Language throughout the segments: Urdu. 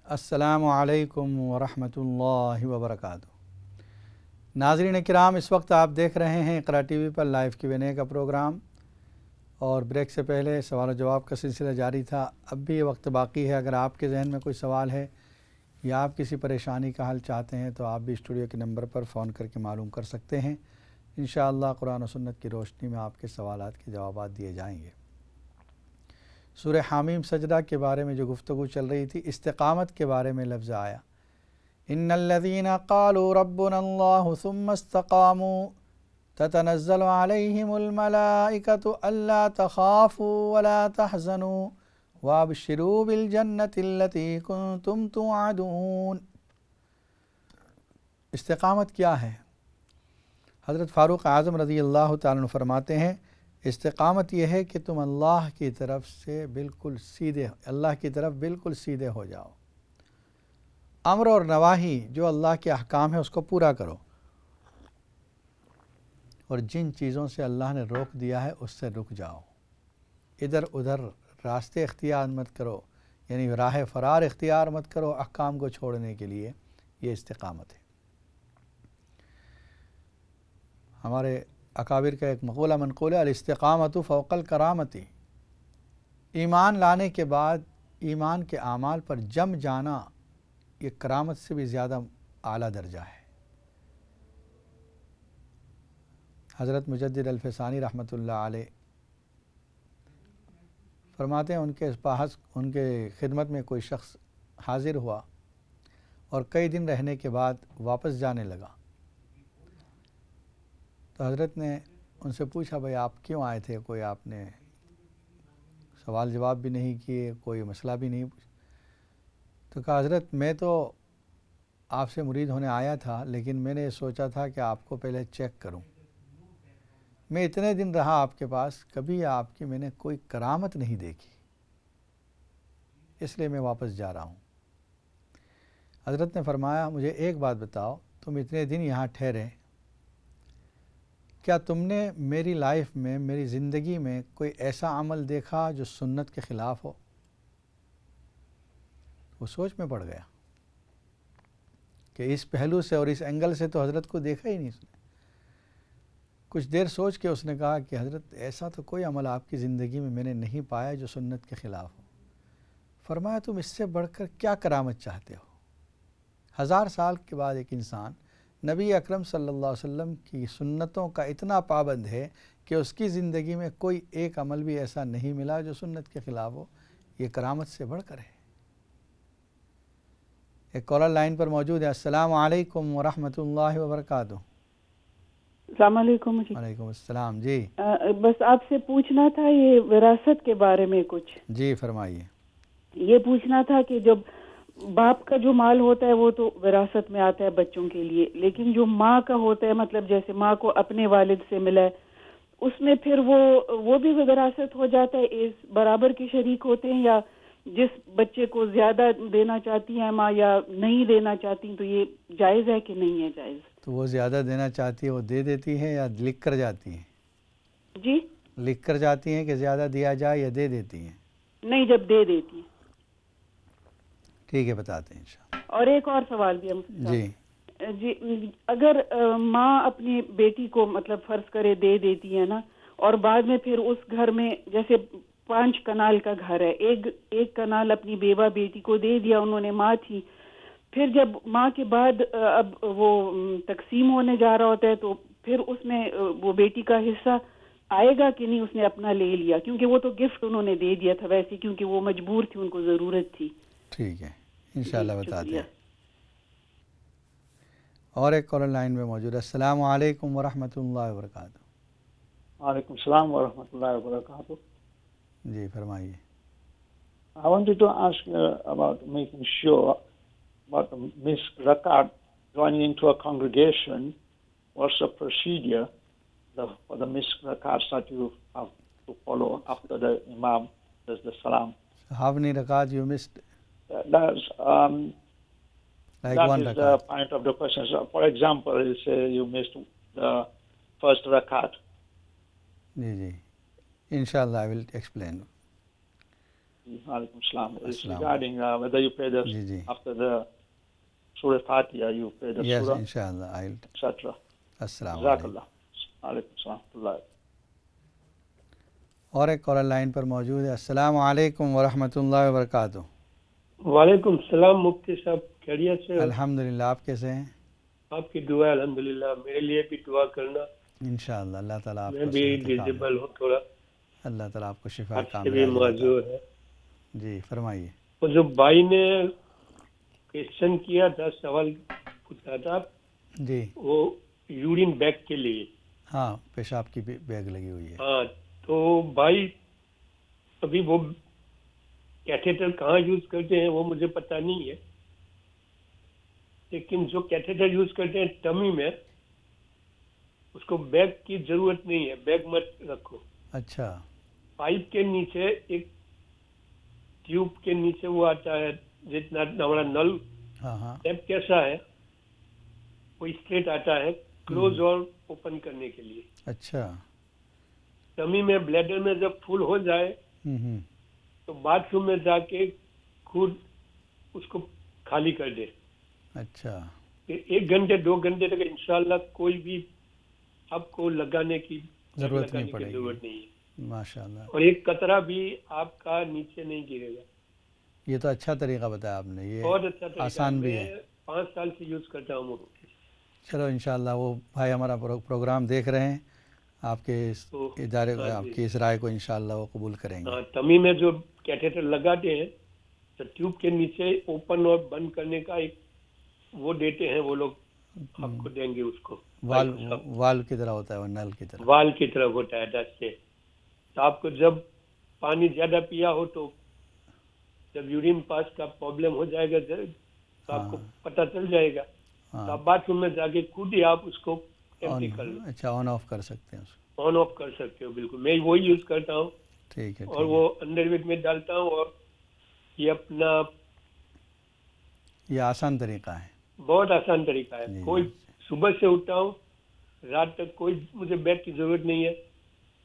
السلام علیکم ورحمۃ اللہ وبرکاتہ۔ ناظرین کرام، اس وقت آپ دیکھ رہے ہیں اقرا ٹی وی پر لائیو Q&A کا پروگرام، اور بریک سے پہلے سوال و جواب کا سلسلہ جاری تھا۔ اب بھی وقت باقی ہے، اگر آپ کے ذہن میں کوئی سوال ہے یا آپ کسی پریشانی کا حل چاہتے ہیں تو آپ بھی اسٹوڈیو کے نمبر پر فون کر کے معلوم کر سکتے ہیں۔ انشاءاللہ قرآن و سنت کی روشنی میں آپ کے سوالات کے جوابات دیے جائیں گے۔ سورہ حامیم سجدہ کے بارے میں جو گفتگو چل رہی تھی، استقامت کے بارے میں لفظ آیا، ان الذین قالوا ربنا اللہ ثم استقاموا تتنزل علیہم الملائکۃ الا تخافوا ولا تحزنوا وابشروا بالجنۃ التی کنتم توعدون۔ استقامت کیا ہے؟ حضرت فاروق اعظم رضی اللہ تعالیٰ عنہ فرماتے ہیں، استقامت یہ ہے کہ تم اللہ کی طرف سے بالکل سیدھے، اللہ کی طرف بالکل سیدھے ہو جاؤ، امر اور نواہی جو اللہ کے احکام ہیں اس کو پورا کرو، اور جن چیزوں سے اللہ نے روک دیا ہے اس سے رک جاؤ، ادھر ادھر راستے اختیار مت کرو، یعنی راہ فرار اختیار مت کرو احکام کو چھوڑنے کے لیے۔ یہ استقامت ہے۔ ہمارے اکابر کا ایک مقولہ منقول ہے، الاستقامت فوق الکرامتی، ایمان لانے کے بعد ایمان کے اعمال پر جم جانا یہ کرامت سے بھی زیادہ اعلیٰ درجہ ہے۔ حضرت مجدد الفسانی رحمۃ اللہ علیہ فرماتے ہیں، ان کے خدمت میں کوئی شخص حاضر ہوا اور کئی دن رہنے کے بعد واپس جانے لگا، تو حضرت نے ان سے پوچھا، بھائی آپ کیوں آئے تھے؟ کوئی آپ نے سوال جواب بھی نہیں کیے، کوئی مسئلہ بھی نہیں پوچھا۔ تو کہا، حضرت میں تو آپ سے مرید ہونے آیا تھا، لیکن میں نے یہ سوچا تھا کہ آپ کو پہلے چیک کروں۔ میں اتنے دن رہا آپ کے پاس، کبھی آپ کی میں نے کوئی کرامت نہیں دیکھی، اس لیے میں واپس جا رہا ہوں۔ حضرت نے فرمایا، مجھے ایک بات بتاؤ، تم اتنے دن یہاں ٹھہرے، کیا تم نے میری لائف میں، میری زندگی میں کوئی ایسا عمل دیکھا جو سنت کے خلاف ہو؟ وہ سوچ میں پڑ گیا کہ اس پہلو سے اور اس اینگل سے تو حضرت کو دیکھا ہی نہیں اس نے۔ کچھ دیر سوچ کے اس نے کہا کہ حضرت ایسا تو کوئی عمل آپ کی زندگی میں نے نہیں پایا جو سنت کے خلاف ہو۔ فرمایا، تم اس سے بڑھ کر کیا کرامت چاہتے ہو؟ 1000 سال کے بعد ایک انسان نبی اکرم صلی اللہ علیہ وسلم کی سنتوں کا اتنا پابند ہے کہ اس کی زندگی میں کوئی ایک عمل بھی ایسا نہیں ملا جو سنت کے خلاف ہو، یہ کرامت سے بڑھ کر ہے۔ ایک کالر لائن پر موجود ہے۔ السلام علیکم ورحمۃ اللہ وبرکاتہ۔ السلام علیکم جی۔ وعلیکم السلام جی۔ بس آپ سے پوچھنا تھا یہ وراثت کے بارے میں کچھ۔ جی فرمائیے۔ یہ پوچھنا تھا کہ جب باپ کا جو مال ہوتا ہے وہ تو وراثت میں آتا ہے بچوں کے لیے، لیکن جو ماں کا ہوتا ہے، مطلب جیسے ماں کو اپنے والد سے ملا ہے، اس میں پھر وہ بھی وراثت ہو جاتا ہے، اس برابر کے شریک ہوتے ہیں، یا جس بچے کو زیادہ دینا چاہتی ہیں ماں یا نہیں دینا چاہتی، تو یہ جائز ہے کہ نہیں ہے جائز؟ تو وہ زیادہ دینا چاہتی ہے وہ دے دیتی ہے یا لکھ کر جاتی ہیں؟ جی لکھ کر جاتی ہیں کہ زیادہ دیا جائے، یا دے دیتی ہیں؟ نہیں، جب دے دیتی ہیں۔ ٹھیک ہے، بتاتے ہیں انشاءاللہ۔ اور ایک اور سوال بھی ہے مفتی صاحب۔ جی جی، اگر ماں اپنی بیٹی کو مطلب فرض کرے دے دیتی ہے نا، اور بعد میں پھر اس گھر میں جیسے 5 کنال کا گھر ہے، ایک کنال اپنی بیوہ بیٹی کو دے دیا، انہوں نے ماں تھی، پھر جب ماں کے بعد اب وہ تقسیم ہونے جا رہا ہوتا ہے تو پھر اس میں وہ بیٹی کا حصہ آئے گا کہ نہیں؟ اس نے اپنا لے لیا، کیونکہ وہ تو گفٹ انہوں نے دے دیا تھا ویسے، کیونکہ وہ مجبور تھی، ان کو ضرورت تھی۔ ٹھیک ہے، انشاءاللہ بتاتے شکریہ۔ ہیں۔ اور ایک کالر لائن میں موجود ہے۔ السلام علیکم ورحمۃ اللہ وبرکاتہ۔ وعلیکم السلام ورحمۃ اللہ وبرکاتہ۔ جی فرمائیے۔ I wanted to ask about making sure about the missed rakat, joining into a congregation. What's the procedure for the missed rakats that you have to follow after the imam does the salam? How many rakat you missed? That's Like that one is rakat. the point of the question. So, for example, you say you missed the first rakat. جی جی، انشاءاللہ I will explain. Alaikum salam. It's Assalam. regarding whether you pray the Ji. after the Surah Fatiha, you pray the Yes, Surah, inshallah. etc. Assalamu alaikum. Jazakallah. Alaikum salam. اور ایک کالر لائن پر موجود ہے. السلام علیکم ورحمۃ اللہ وبرکاتہ. وعلیکم السلام مفتی صاحب، خیریت سے؟ الحمدللہ. آپ کیسے ہیں؟ آپ کی دعا الحمدللہ. میرے لیے بھی دعا کرنا. انشاءاللہ اللہ تعالیٰ آپ میں کو بھی صحت کاملہ، ڈیزیبل ہوں تھوڑا، اللہ تعالیٰ آپ کو شفا آپ سے کاملہ بھی عاجلہ معذور ہے. عطا. جی فرمائیے. وہ جو بھائی نے کویشچن کیا تھا، سوال پوچھا تھا، جی وہ یورین بیگ کے لیے. ہاں، پیشاب کی بیگ لگی ہوئی ہے. ہاں تو بھائی ابھی وہ کیتھیٹر کہاں یوز کرتے ہیں وہ مجھے پتہ نہیں ہے، لیکن جو کیتھیٹر یوز کرتے ہیں ٹمی میں، اس کو بیگ کی ضرورت نہیں ہے، بیگ مت رکھو. اچھا. پائپ کے نیچے ایک ٹیوب کے نیچے وہ آتا ہے، جتنا ہمارا نل ہاں ٹیپ کیسا ہے وہ اسٹریٹ آتا ہے کلوز اور اوپن کرنے کے لیے. اچھا. ٹمی میں بلیڈر میں جب فل ہو جائے تو باتھ روم میں جا کے خود اس کو خالی کر دے. اچھا. پھر 1 گھنٹے 2 گھنٹے تک انشاءاللہ کوئی بھی آپ کو لگانے کی ضرورت نہیں پڑے ضرورت گی. نہیں ہے، ماشاءاللہ. اور ایک قطرہ بھی آپ کا نیچے نہیں گرے گا. یہ تو اچھا طریقہ بتایا آپ نے، یہ بہت اچھا طریقہ آسان بھی ہے. میں 5 سال سے یوز کرتا ہوں. چلو انشاءاللہ وہ بھائی ہمارا پروگرام دیکھ رہے ہیں، آپ کے اس ادارے کو، آپ کی اس رائے کو انشاءاللہ وہ قبول کریں گے. ٹمی میں جو کیتھیٹر لگاتے ہیں تو ٹیوب کے نیچے اوپن اور بند کرنے کا ایک وہ دیتے ہیں، وہ لوگ آپ کو دیں گے اس کو. وال کی طرح ہوتا ہے، وہ نل کی طرح. وال کی طرف ہوتا ہے دس سے. تو آپ کو جب پانی زیادہ پیا ہو تو جب یورین پاس کا پرابلم ہو جائے گا تو آپ کو پتہ چل جائے گا. تو آپ باتھ روم میں جا کے خود ہی آپ اس کو ایمپٹی کر لو. اچھا، آن آف کر سکتے ہیں اس کو. آن آف کر سکتے ہو، بالکل. میں وہی یوز کرتا ہوں. ٹھیک ہے. اور وہ انڈر ویٹ میں ڈالتا ہوں، اور یہ اپنا یہ آسان طریقہ ہے، بہت آسان طریقہ ہے. کوئی صبح سے اٹھتا ہوں رات تک کوئی مجھے بیگ کی ضرورت نہیں ہے،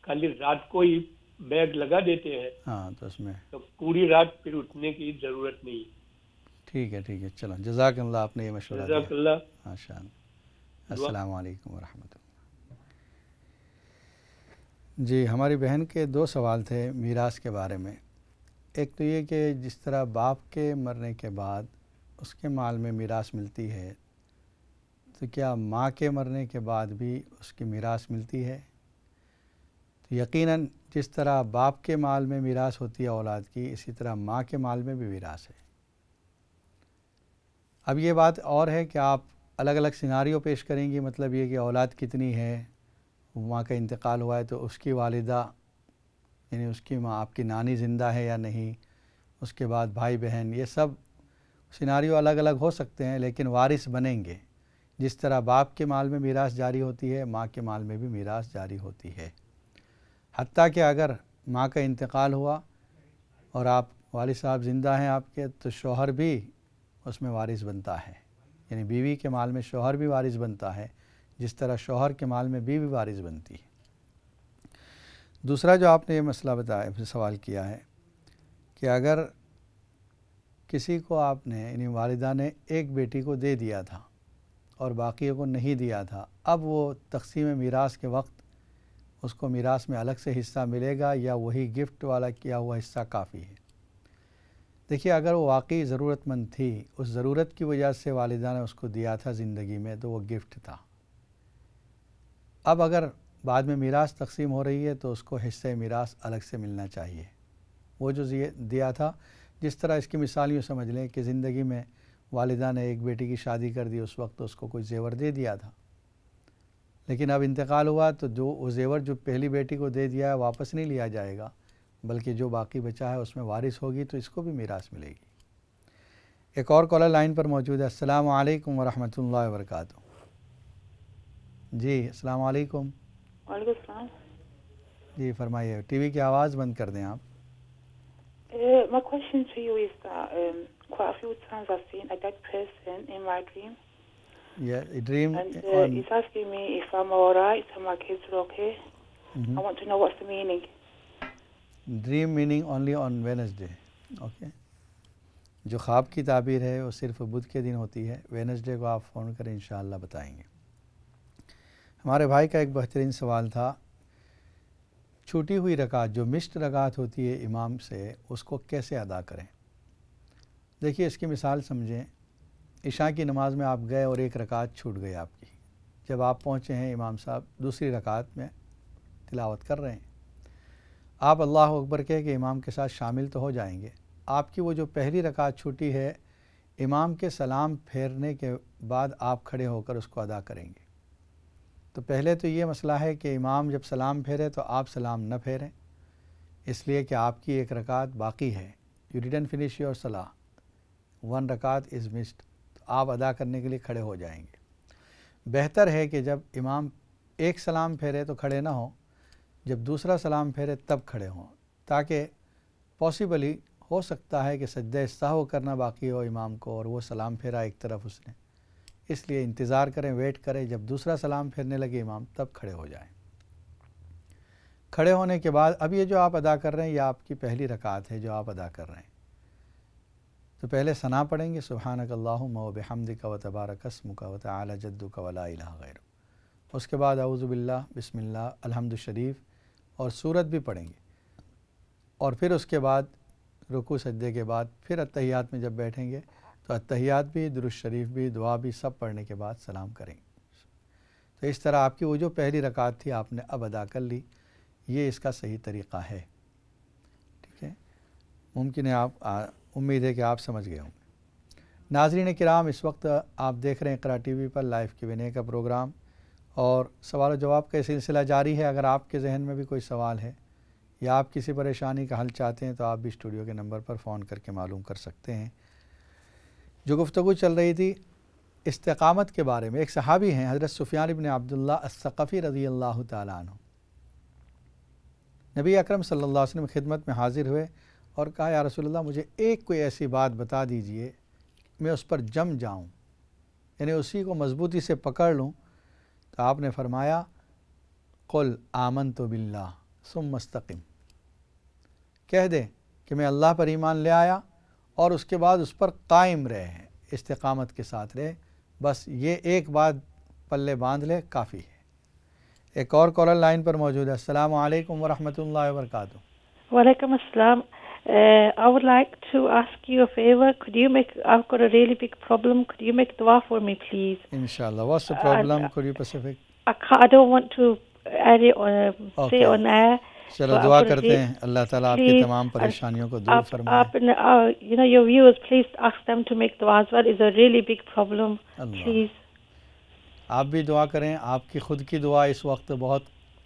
خالی رات کو ہی بیگ لگا دیتے ہیں. ہاں تو اس میں تو پوری رات پھر اٹھنے کی ضرورت نہیں. ٹھیک ہے. چلو جزاک اللہ، آپ نے یہ مشورہ دیا. جزاک اللہ. ماشاء اللہ. السلام علیکم ورحمۃ اللہ. جی، ہماری بہن کے 2 سوال تھے میراث کے بارے میں. ایک تو یہ کہ جس طرح باپ کے مرنے کے بعد اس کے مال میں میراث ملتی ہے، تو کیا ماں کے مرنے کے بعد بھی اس کی میراث ملتی ہے؟ تو یقیناً جس طرح باپ کے مال میں میراث ہوتی ہے اولاد کی، اسی طرح ماں کے مال میں بھی میراث ہے. اب یہ بات اور ہے کہ آپ الگ الگ سیناریو پیش کریں گی، مطلب یہ کہ اولاد کتنی ہے، ماں کا انتقال ہوا ہے تو اس کی والدہ یعنی اس کی ماں، آپ کی نانی زندہ ہے یا نہیں، اس کے بعد بھائی بہن، یہ سب سیناریو الگ الگ ہو سکتے ہیں، لیکن وارث بنیں گے. جس طرح باپ کے مال میں میراث جاری ہوتی ہے، ماں کے مال میں بھی میراث جاری ہوتی ہے. حتیٰ کہ اگر ماں کا انتقال ہوا اور آپ والد صاحب زندہ ہیں آپ کے، تو شوہر بھی اس میں وارث بنتا ہے. یعنی بیوی کے مال میں شوہر بھی وارث بنتا ہے، جس طرح شوہر کے مال میں بیوی وارث بنتی ہے. دوسرا جو آپ نے یہ مسئلہ بتایا، سوال کیا ہے کہ اگر کسی کو آپ نے یعنی والدہ نے ایک بیٹی کو دے دیا تھا اور باقیوں کو نہیں دیا تھا، اب وہ تقسیم میراث کے وقت اس کو میراث میں الگ سے حصہ ملے گا یا وہی گفٹ والا کیا ہوا حصہ کافی ہے؟ دیکھیے، اگر وہ واقعی ضرورت مند تھی، اس ضرورت کی وجہ سے والدہ نے اس کو دیا تھا زندگی میں، تو وہ گفٹ تھا. اب اگر بعد میں میراث تقسیم ہو رہی ہے تو اس کو حصہ میراث الگ سے ملنا چاہیے. وہ جو دیا تھا، جس طرح اس کی مثال یوں سمجھ لیں کہ زندگی میں والدہ نے ایک بیٹی کی شادی کر دی، اس وقت اس کو کوئی زیور دے دیا تھا، لیکن اب انتقال ہوا تو جو وہ زیور جو پہلی بیٹی کو دے دیا ہے واپس نہیں لیا جائے گا، بلکہ جو باقی بچا ہے اس میں وارث ہوگی، تو اس کو بھی میراث ملے گی. ایک اور کالر لائن پر موجود ہے. السلام علیکم ورحمۃ اللہ وبرکاتہ. جی السلام علیکم. وعلیکم السلام. جی فرمائیے. ٹی وی کی آواز بند کر دیں آپ. My question to you is that quite a few times I've seen a dead person in my dream. Yeah, a dream. And he's asking me if I'm all right and my kids are okay. I want to know what's the meaning. Dream meaning only on Wednesday. Okay. جو خواب کی تعبیر ہے وہ صرف بدھ کے دن ہوتی ہے. وینسڈے کو آپ فون کریں انشاءاللہ بتائیں گے. ہمارے بھائی کا ایک بہترین سوال تھا، چھوٹی ہوئی رکعت جو مسڈ رکعت ہوتی ہے امام سے، اس کو کیسے ادا کریں؟ دیکھیے اس کی مثال سمجھیں. عشاء کی نماز میں آپ گئے اور ایک رکعت چھوٹ گئی آپ کی. جب آپ پہنچے ہیں امام صاحب دوسری رکعت میں تلاوت کر رہے ہیں، آپ اللہ اکبر کہہ کے امام کے ساتھ شامل تو ہو جائیں گے. آپ کی وہ جو پہلی رکعت چھوٹی ہے، امام کے سلام پھیرنے کے بعد آپ کھڑے ہو کر اس کو ادا کریں گے. تو پہلے تو یہ مسئلہ ہے کہ امام جب سلام پھیرے تو آپ سلام نہ پھیریں، اس لیے کہ آپ کی ایک رکعت باقی ہے. یو ڈیڈنٹ فنش یور صلاح، ون رکعت از مسڈ. تو آپ ادا کرنے کے لیے کھڑے ہو جائیں گے. بہتر ہے کہ جب امام ایک سلام پھیرے تو کھڑے نہ ہوں، جب دوسرا سلام پھیرے تب کھڑے ہوں، تاکہ پاسبلی ہو سکتا ہے کہ سجدہ سہو کرنا باقی ہو امام کو اور وہ سلام پھیرا ایک طرف اس نے. اس لیے انتظار کریں، ویٹ کریں، جب دوسرا سلام پھیرنے لگے امام تب کھڑے ہو جائیں. کھڑے ہونے کے بعد اب یہ جو آپ ادا کر رہے ہیں یہ آپ کی پہلی رکعت ہے جو آپ ادا کر رہے ہیں. تو پہلے ثنا پڑھیں گے، سبحانک اللہم و بحمدک و تبارک اسمک و تعالی جدک و لا الہ غیرک. اس کے بعد اعوذ باللہ، بسم اللہ، الحمد شریف اور سورت بھی پڑھیں گے. اور پھر اس کے بعد رکوع سجدے کے بعد پھر اتحیات میں جب بیٹھیں گے تو اتحیات بھی، درود شریف بھی، دعا بھی سب پڑھنے کے بعد سلام کریں گے. تو اس طرح آپ کی وہ جو پہلی رکعت تھی آپ نے اب ادا کر لی. یہ اس کا صحیح طریقہ ہے. ٹھیک ہے، ممکن ہے آپ امید ہے کہ آپ سمجھ گئے ہوں گے. ناظرین کرام، اس وقت آپ دیکھ رہے ہیں اقرا ٹی وی پر لائیو Q&A کا پروگرام اور سوال و جواب کا سلسلہ جاری ہے. اگر آپ کے ذہن میں بھی کوئی سوال ہے یا آپ کسی پریشانی کا حل چاہتے ہیں تو آپ بھی اسٹوڈیو کے نمبر پر فون کر کے معلوم کر سکتے ہیں. جو گفتگو چل رہی تھی استقامت کے بارے میں، ایک صحابی ہیں حضرت سفیان بن عبداللہ الثقفی رضی اللہ تعالیٰ عنہ، نبی اکرم صلی اللہ علیہ وسلم کی خدمت میں حاضر ہوئے اور کہا یا رسول اللہ مجھے ایک کوئی ایسی بات بتا دیجئے میں اس پر جم جاؤں، یعنی اسی کو مضبوطی سے پکڑ لوں. تو آپ نے فرمایا قل آمنت باللہ ثم استقم، کہہ دیں کہ میں اللہ پر ایمان لے آیا اور اس کے بعد اس پر قائم رہے، استقامت کے ساتھ رہے. بس یہ ایک بات پلے باندھ لے کافی ہے. ایک اور کالر لائن پر موجود ہے. السلام علیکم ورحمۃ اللہ وبرکاتہ. وعلیکم السلام. I would like to ask you a favor. I've got a really big problem. Could you make dua for me, please? Inshallah. What's the problem? Could you specific? I don't want to add it or say on air. چلو دعا کرتے ہیں اللہ تعالیٰ آپ کی تمام پریشانیوں کو دور فرمائے. Your viewers, please ask them to make dua as well. It's a really big problem. Please. آپ بھی دعا کریں. آپ کی خود کی دعا اس وقت بہت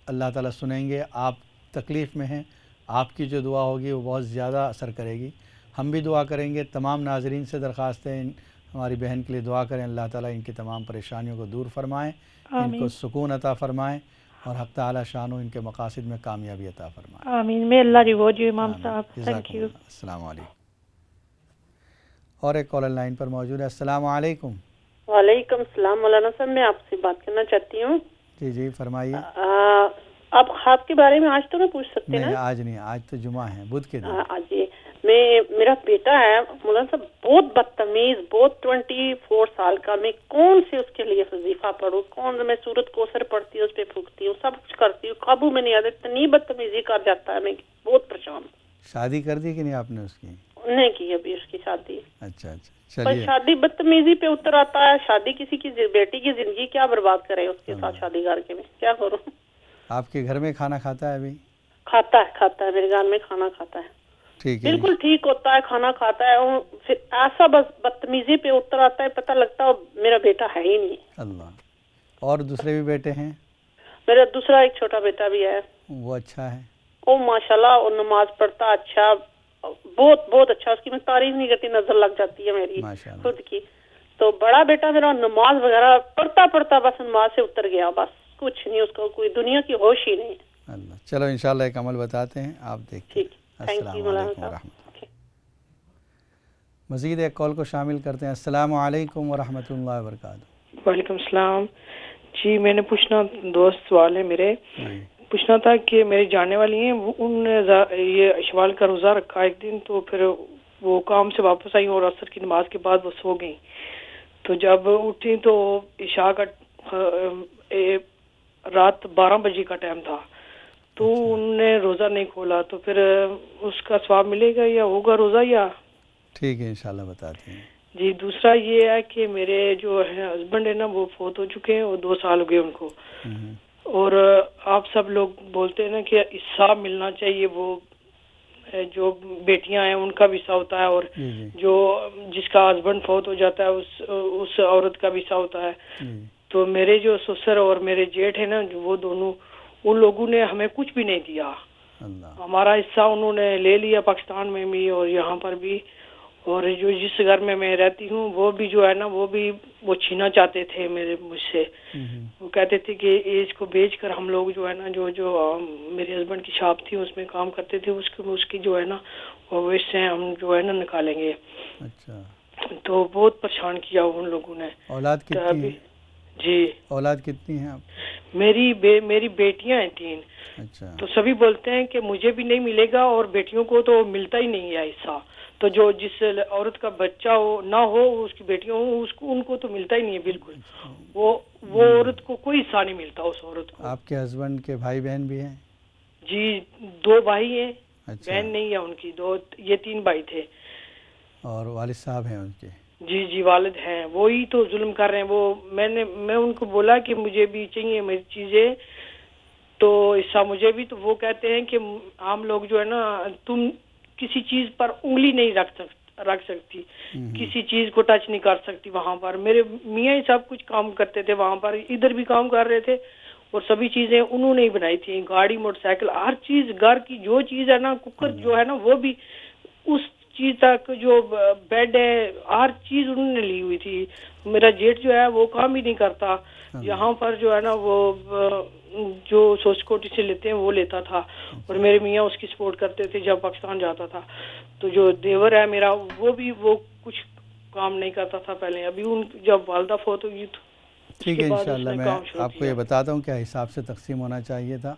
اللہ تعالیٰ سنیں گے. آپ تکلیف میں ہیں، آپ کی جو دعا ہوگی وہ بہت زیادہ اثر کرے گی. ہم بھی دعا کریں گے. تمام ناظرین سے درخواست ہے ہماری بہن کے لیے دعا کریں. اللہ تعالیٰ ان کی تمام پریشانیوں کو دور فرمائیں، ان کو سکون عطا فرمائیں اور حق تعالیٰ شان و ان کے مقاصد میں کامیابی عطا فرمائیں. آمین. may Allah reward you, امام صاحب. Thank you. السلام علیکم. اور ایک کالر لائن پر موجود ہے. السلام علیکم. وعلیکم السلام. مولانا صاحب میں آپ سے بات کرنا چاہتی ہوں. جی جی فرمائیے. آپ خواب کے بارے میں آج تو نہ پوچھ سکتے نا؟ آج نہیں، آج تو جمعہ ہے، بدھ کے دن. جی میرا بیٹا ہے مولانا صاحب بہت بدتمیز، بہت 24 سال کا. میں کون سے اس کے لیے وظیفہ پڑھوں، کون میں سورت کوثر پڑھتی ہوں، اس پہ پھونکتی ہوں، سب کچھ کرتی ہوں، قابو میں نہیں آتا. اتنی بدتمیزی کر جاتا ہے، میں بہت پریشان ہوں. شادی کر دی کہ نہیں آپ نے اس کی؟ نہیں کی ابھی اس کی شادی. اچھا اچھا. پر شادی بدتمیزی پہ اتر آتا ہے. شادی کسی کی بیٹی کی زندگی کیا برباد کرے اس کے ساتھ شادی کر کے، میں کیا کروں. آپ کے گھر میں کھانا کھاتا ہے ابھی؟ کھاتا ہے میرے گھر میں کھانا کھاتا ہے. ٹھیک ہے، بالکل ٹھیک ہوتا ہے، کھانا کھاتا ہے. اور پھر ایسا بس بدتمیزی پہ اتر آتا ہے، پتہ لگتا ہے میرا بیٹا ہے ہی نہیں. اللہ. اور دوسرے بھی بیٹے ہیں؟ میرا دوسرا ایک چھوٹا بیٹا بھی ہے. وہ اچھا ہے؟ وہ ماشاءاللہ وہ نماز پڑھتا اچھا، بہت بہت اچھا. اس کی میں تعریف نہیں کرتی، نظر لگ جاتی ہے میری خود کی. تو بڑا بیٹا میرا نماز وغیرہ پڑھتا بس نماز سے اتر گیا، بس کچھ نہیں، اس کو کوئی دنیا کی ہوش ہی نہیں. اللہ. چلو انشاءاللہ ایک عمل بتاتے ہیں، آپ دیکھیں. السلام علیکم ورحمۃ اللہ. مزید ایک کال کو شامل کرتے ہیں. السلام علیکم ورحمۃ اللہ وبرکاتہ. وعلیکم السلام. جی میں نے پوچھنا، دوست سوال ہے میرے، پوچھنا تھا کہ میری جاننے والی ہیں، ان یہ شوال کا روزہ رکھا ایک دن، تو پھر وہ کام سے واپس آئی اور عصر کی نماز کے بعد وہ سو گئیں. تو جب اٹھی تو عشاء کا رات 12 بجے کا ٹائم تھا. تو انہوں نے روزہ نہیں کھولا. تو پھر اس کا ثواب ملے گا یا ہوگا روزہ یا؟ ٹھیک ہے انشاءاللہ بتاتے ہیں. جی دوسرا یہ ہے کہ میرے جو ہسبینڈ ہے نا وہ فوت ہو چکے ہیں اور 2 سال ہو گئے ان کو. اور آپ سب لوگ بولتے ہیں نا کہ حصہ ملنا چاہیے, وہ جو بیٹیاں ہیں ان کا بھی حصہ ہوتا ہے, اور جو جس کا ہسبینڈ فوت ہو جاتا ہے اس عورت کا بھی حصہ ہوتا ہے. تو میرے جو سسر اور میرے جیٹھ ہیں نا وہ دونوں, ان لوگوں نے ہمیں کچھ بھی نہیں دیا. ہمارا حصہ انہوں نے لے لیا پاکستان میں بھی اور یہاں پر بھی. اور جو جس گھر میں میں رہتی ہوں وہ بھی جو ہے نا وہ چھینا چاہتے تھے مجھ سے. وہ کہتے تھے کہ اس کو بیچ کر ہم لوگ جو ہے نا جو میرے ہسبینڈ کی شاپ تھی اس میں کام کرتے تھے اس کی جو ہے نا وہ اس سے ہم جو ہے نا نکالیں گے. اچھا. تو بہت پریشان کیا ان لوگوں نے. اولاد کتنی ہے؟ جی اولاد کتنی ہیں آپ؟ میری بیٹیاں ہیں 3. اچھا. تو سبھی بولتے ہیں کہ مجھے بھی نہیں ملے گا اور بیٹیوں کو تو ملتا ہی نہیں ہے حصہ. تو جو جس عورت کا بچہ ہو نہ ہو اس کی بیٹیاں ہوں ان کو تو ملتا ہی نہیں ہے بالکل. وہ عورت کو کوئی حصہ نہیں ملتا اس عورت کو. آپ کے ہسبینڈ کے بھائی بہن بھی ہیں؟ جی 2 بھائی ہیں. اچھا. بہن نہیں ہے ان کی, یہ 3 بھائی تھے. اور والد صاحب ہیں ان کے؟ جی والد ہیں. وہی تو ظلم کر رہے ہیں. وہ میں ان کو بولا کہ مجھے بھی چاہیے میری چیزیں تو حصہ مجھے بھی. تو وہ کہتے ہیں کہ ہم لوگ جو ہے نا تم کسی چیز پر انگلی نہیں رکھ سکتی, کسی چیز کو ٹچ نہیں کر سکتی. وہاں پر میرے میاں ہی سب کچھ کام کرتے تھے, وہاں پر ادھر بھی کام کر رہے تھے اور سبھی چیزیں انہوں نے ہی بنائی تھی. گاڑی موٹر سائیکل ہر چیز گھر کی جو چیز ہے نا, کوکر جو ہے نا وہ بھی اس چیز تک, جو بیڈ ہے ہر چیز انہوں نے لی ہوئی تھی. میرا جیٹ جو ہے وہ کام ہی نہیں کرتا. یہاں پر جو ہے نا وہ جو سوسکوٹی سے لیتے ہیں وہ لیتا تھا اور میرے میاں اس کی سپورٹ کرتے تھے جب پاکستان جاتا تھا. تو جو دیور ہے میرا وہ کچھ کام نہیں کرتا تھا پہلے. ابھی جب والدہ فوت ہوگی تو ٹھیک ہے انشاءاللہ میں آپ کو یہ بتاتا ہوں کیا حساب سے تقسیم ہونا چاہیے تھا.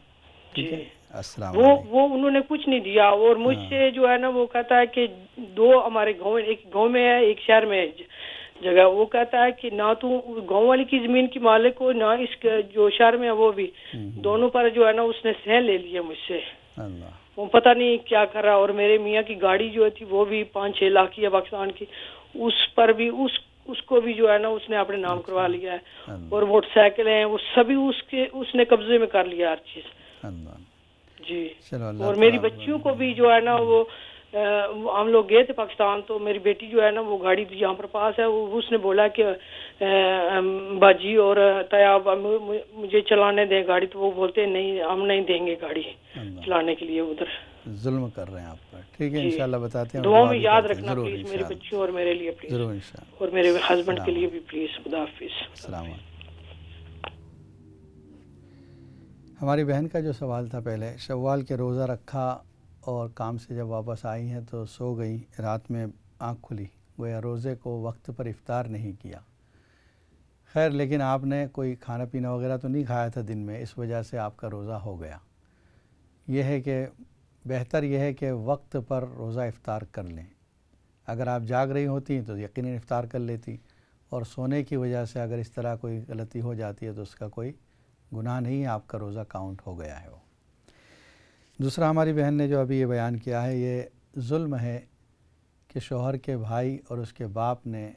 ٹھیک ہے. السلام علیکم. وہ انہوں نے کچھ نہیں دیا اور مجھ سے جو ہے نا وہ کہتا ہے کہ 2 ہمارے گاؤں, ایک گاؤں میں ہے ایک شہر میں ہے جگہ. وہ کہتا ہے کہ نہ تو گاؤں والی کی زمین کی مالک ہو نہ اس جو شہر میں ہے وہ بھی, دونوں پر جو ہے نا اس نے سہ لے لیا مجھ سے. وہ پتہ نہیں کیا کر رہا. اور میرے میاں کی گاڑی جو تھی وہ بھی 5-6 لاکھ کی ہے پاکستان کی, اس پر بھی اس کو بھی جو ہے نا اس نے اپنے نام کروا لیا ہے. اور موٹر سائیکل ہیں وہ سبھی اس نے قبضے میں کر لیا ہر چیز. جی. اور میری بچیوں کو بھی جو ہے نا وہ ہم لوگ گئے تھے پاکستان تو میری بیٹی جو ہے نا وہ گاڑی یہاں پر پاس ہے, اس نے بولا کہ باجی اور طیاب مجھے چلانے دیں گاڑی. تو وہ بولتے ہیں نہیں ہم نہیں دیں گے گاڑی چلانے کے لیے. ادھر ظلم کر رہے ہیں آپ پر. ٹھیک ہے انشاءاللہ بتاتے ہیں. دعاؤں میں یاد رکھنا پلیز میری بچیوں اور میرے لیے پلیز. ضرور انشاءاللہ. اور میرے ہسبینڈ کے لیے بھی پلیز. خدا حافظ. السلام علیکم. ہماری بہن کا جو سوال تھا پہلے, شوال کے روزہ رکھا اور کام سے جب واپس آئی ہیں تو سو گئی, رات میں آنکھ کھلی, گویا روزے کو وقت پر افطار نہیں کیا. خیر لیکن آپ نے کوئی کھانا پینا وغیرہ تو نہیں کھایا تھا دن میں, اس وجہ سے آپ کا روزہ ہو گیا. یہ ہے کہ بہتر یہ ہے کہ وقت پر روزہ افطار کر لیں. اگر آپ جاگ رہی ہوتی تو یقیناً افطار کر لیتی, اور سونے کی وجہ سے اگر اس طرح کوئی غلطی ہو جاتی ہے تو اس کا کوئی گناہ نہیں ہے, آپ کا روزہ کاؤنٹ ہو گیا ہے. وہ دوسرا ہماری بہن نے جو ابھی یہ بیان کیا ہے, یہ ظلم ہے کہ شوہر کے بھائی اور اس کے باپ نے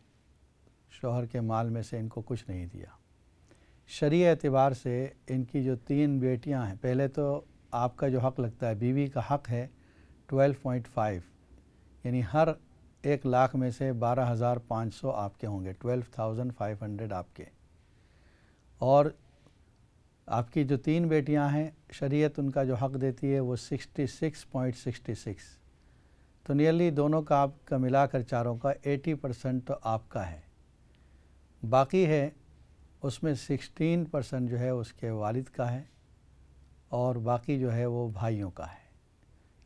شوہر کے مال میں سے ان کو کچھ نہیں دیا. شرعی اعتبار سے ان کی جو 3 بیٹیاں ہیں, پہلے تو آپ کا جو حق لگتا ہے, بیوی کا حق ہے 12.5, یعنی ہر 1 لاکھ میں سے 12,500 آپ کے ہوں گے, 12,500 آپ کے. اور آپ کی جو 3 بیٹیاں ہیں شریعت ان کا جو حق دیتی ہے وہ 66.66, تو نیرلی دونوں کا آپ کا ملا کر چاروں کا 80% تو آپ کا ہے. باقی ہے اس میں 16% جو ہے اس کے والد کا ہے اور باقی جو ہے وہ بھائیوں کا ہے.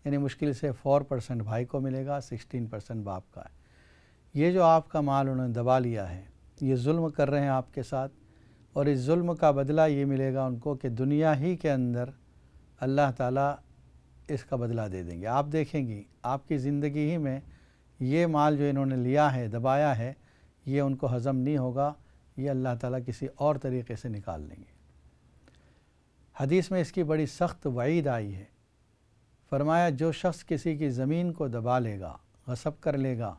یعنی مشکل سے 4% بھائی کو ملے گا, 16% باپ کا ہے. یہ جو آپ کا مال انہوں نے دبا لیا ہے, یہ ظلم کر رہے ہیں آپ کے ساتھ, اور اس ظلم کا بدلہ یہ ملے گا ان کو کہ دنیا ہی کے اندر اللہ تعالیٰ اس کا بدلہ دے دیں گے. آپ دیکھیں گی آپ کی زندگی ہی میں یہ مال جو انہوں نے لیا ہے، دبایا ہے، یہ ان کو ہضم نہیں ہوگا، یہ اللہ تعالیٰ کسی اور طریقے سے نکال لیں گے۔ حدیث میں اس کی بڑی سخت وعید آئی ہے، فرمایا جو شخص کسی کی زمین کو دبا لے گا، غصب کر لے گا،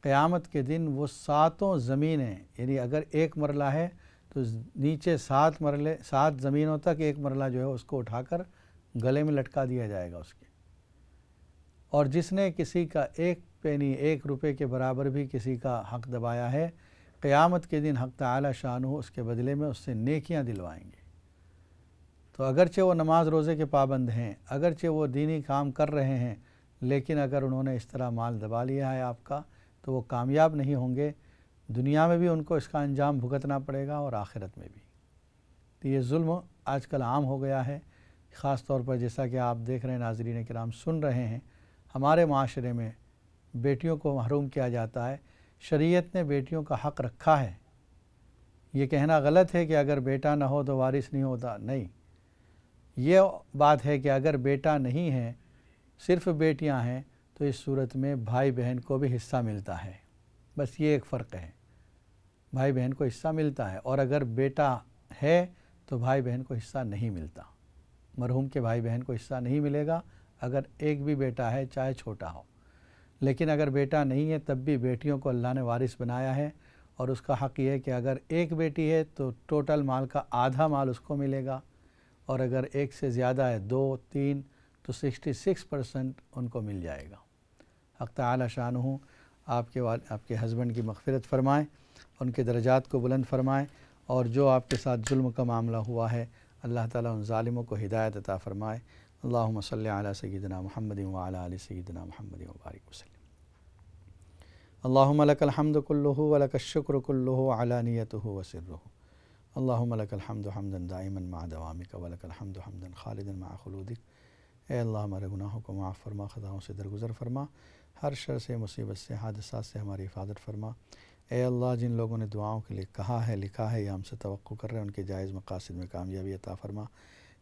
قیامت کے دن وہ 7 زمینیں، یعنی اگر ایک مرلہ ہے تو نیچے 7 زمینوں تک ایک مرلہ جو ہے اس کو اٹھا کر گلے میں لٹکا دیا جائے گا اس کے۔ اور جس نے کسی کا 1 پینی 1 روپے کے برابر بھی کسی کا حق دبایا ہے، قیامت کے دن حق تعالی شانہ اس کے بدلے میں اس سے نیکیاں دلوائیں گے۔ تو اگرچہ وہ نماز روزے کے پابند ہیں، اگرچہ وہ دینی کام کر رہے ہیں، لیکن اگر انہوں نے اس طرح مال دبا لیا ہے آپ کا تو وہ کامیاب نہیں ہوں گے، دنیا میں بھی ان کو اس کا انجام بھگتنا پڑے گا اور آخرت میں بھی۔ تو یہ ظلم آج کل عام ہو گیا ہے، خاص طور پر جیسا کہ آپ دیکھ رہے ہیں، ناظرین کرام سن رہے ہیں، ہمارے معاشرے میں بیٹیوں کو محروم کیا جاتا ہے۔ شریعت نے بیٹیوں کا حق رکھا ہے، یہ کہنا غلط ہے کہ اگر بیٹا نہ ہو تو وارث نہیں ہوتا، نہیں، یہ بات ہے کہ اگر بیٹا نہیں ہے، صرف بیٹیاں ہیں، تو اس صورت میں بھائی بہن کو بھی حصہ ملتا ہے، بس یہ ایک فرق ہے، بھائی بہن کو حصہ ملتا ہے، اور اگر بیٹا ہے تو بھائی بہن کو حصہ نہیں ملتا، مرحوم کے بھائی بہن کو حصہ نہیں ملے گا اگر ایک بھی بیٹا ہے چاہے چھوٹا ہو۔ لیکن اگر بیٹا نہیں ہے تب بھی بیٹیوں کو اللہ نے وارث بنایا ہے، اور اس کا حق یہ ہے کہ اگر ایک بیٹی ہے تو ٹوٹل مال کا آدھا مال اس کو ملے گا، اور اگر ایک سے زیادہ ہے 2 3 تو 66% ان کو مل جائے گا۔ حق تعالی شانہ آپ کے ہسبینڈ کی مغفرت فرمائیں، ان کے درجات کو بلند فرمائیں، اور جو آپ کے ساتھ ظلم کا معاملہ ہوا ہے اللہ تعالیٰ ان ظالموں کو ہدایت عطا فرمائے۔ اللہم صلی علی سیدنا محمد وعلی آل سیدنا محمد وبارک وسلم۔ اللہم لک الحمد کلہ ولک الشکر کلہ علانیتہ وسرہ، اللہم لک الحمد حمدا دائما مع دوامک ولک الحمد حمدا خالدا مع خلودک۔ اے اللہ ہمارے گناہوں کو معاف فرما، خطاؤں سے درگزر فرما، ہر شر سے، مصیبت سے، حادثات سے ہماری حفاظت فرما۔ اے اللہ جن لوگوں نے دعاؤں کے لیے کہا ہے، لکھا ہے یا ہم سے توقع کر رہے ہیں، ان کے جائز مقاصد میں کامیابی عطا فرما۔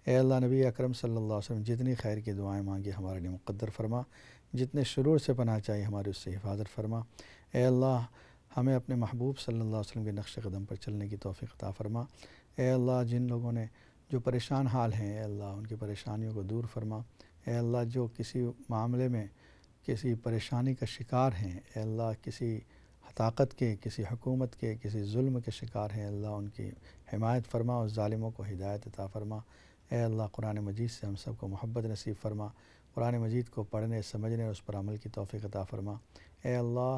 اے اللہ نبی اکرم صلی اللہ علیہ وسلم جتنی خیر کی دعائیں مانگی ہمارے لیے مقدر فرما، جتنے شرور سے پناہ چاہیے ہماری اس سے حفاظت فرما۔ اے اللہ ہمیں اپنے محبوب صلی اللہ علیہ وسلم کے نقش قدم پر چلنے کی توفیق عطا فرما۔ اے اللہ جن لوگوں نے جو پریشان حال ہیں، اے اللہ ان کی پریشانیوں کو دور فرما۔ اے اللہ جو کسی معاملے میں کسی پریشانی کا شکار ہیں، اے اللہ کسی طاقت کے، کسی حکومت کے، کسی ظلم کے شکار ہیں، اللہ ان کی حمایت فرما، اور ظالموں کو ہدایت عطا فرما۔ اے اللہ قرآن مجید سے ہم سب کو محبت نصیب فرما، قرآن مجید کو پڑھنے، سمجھنے اور اس پر عمل کی توفیق عطا فرما۔ اے اللہ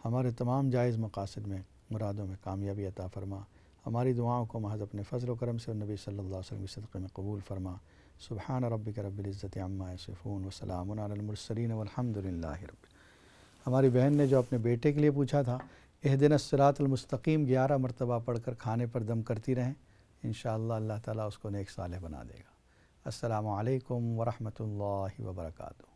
ہمارے تمام جائز مقاصد میں، مرادوں میں کامیابی عطا فرما، ہماری دعاؤں کو محض اپنے فضل و کرم سے اور نبی صلی اللہ علیہ وسلم کے صدقے میں قبول فرما۔ سبحان ربک رب العزت عما یصفون وسلام علی المرسلین والحمد للہ رب۔ ہماری بہن نے جو اپنے بیٹے کے لیے پوچھا تھا، اہدنا الصراط المستقیم 11 مرتبہ پڑھ کر کھانے پر دم کرتی رہیں، انشاءاللہ اللہ تعالیٰ اس کو نیک صالح بنا دے گا۔ السلام علیکم ورحمۃ اللہ وبرکاتہ۔